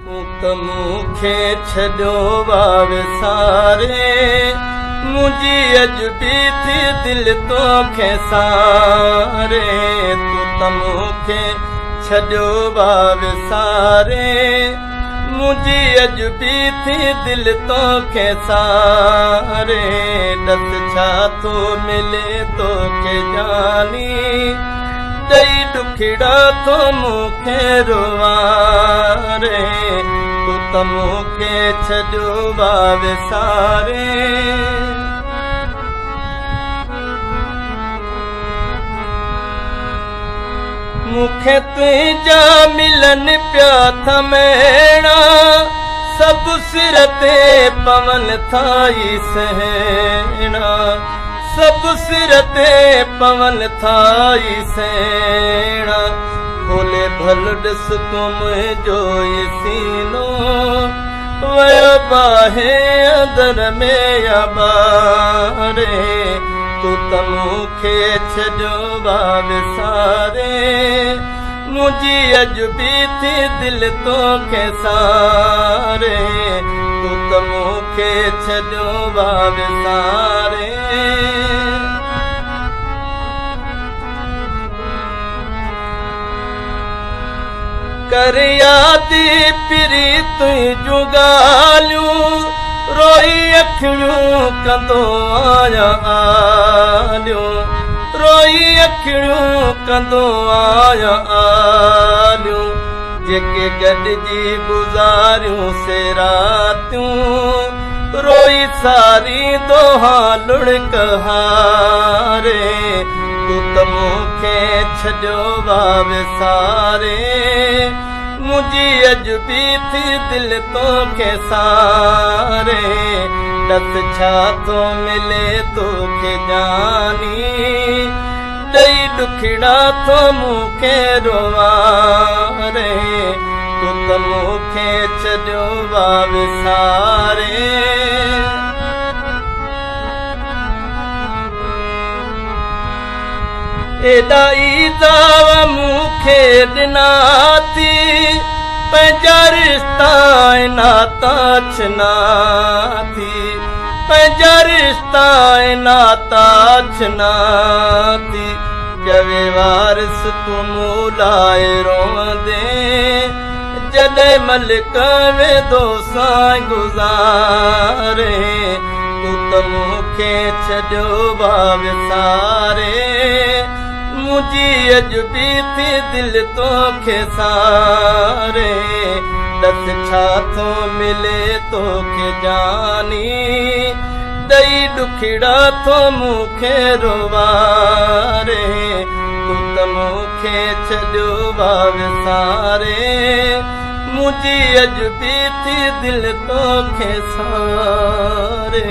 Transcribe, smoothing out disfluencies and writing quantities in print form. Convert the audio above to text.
मूंखे छॾियो विसारे मुंहिंजी अॼु बि थी दिलि तोखे सारे तूं मूंखे छॾियो विसारे मुंहिंजी अॼु बि थी दिलि तोखे सारे ॾस छा थो मिले तोखे जानी ॾई ॾुखड़ा तो मूंखे रुवारे तूं मूंखे छॾियो विसारे मूंखे तुंहिंजा मिलन पिया थमेणा सभु सिर ते पवन थाई सहणा सभु सिर ते पवन थाई सेणा खोले भल ॾिस तूं मुंहिंजो सीनो वयो बाहे अंदर में या ॿारे तूं मूंखे छॾियो विसारे मुंहिंजी अॼु बि थी दिलि तोखे सारे तूं मूंखे छॾियो विसारे कर यादि पिरी तुंहिंजूं ॻाल्हियूं रोई अखियूं कंदो आहियां आलियूं रोई अखियूं कंदो आहियां आलियूं जेके गॾिजी गुज़ारियूं से रातियूं रोई सारी दोहा लुड़क हारे तूं मूंखे छॾियो विसारे मुंहिंजी अॼु बि थी दिलि तोखे सारे ॾस छा थो मिले तोखे जानी ॾई ॾुखड़ा तो मूंखे रुवारे तूं मूंखे छॾियो विसारे एॾा ईज़ाव मूंखे ॾिना थी पंहिंजा रिश्ता नाता छना थी पंहिंजा रिश्ता नाता छना थी चवे वारिस तूं मूं लाइ रोंदे जॾहिं मलिक वेंदो साईं गुज़ारे तूं मूंखे छॾियो विसारे मुंहिंजी अॼु बि थी दिलि तोखे सारे ॾस छा थो मिले तोखे जानी ॾई ॾुखड़ा तो मूंखे रुवारे तूं मूंखे छॾियो विसारे मुंहिंजी अॼु बि थी दिलि तोखे सारे।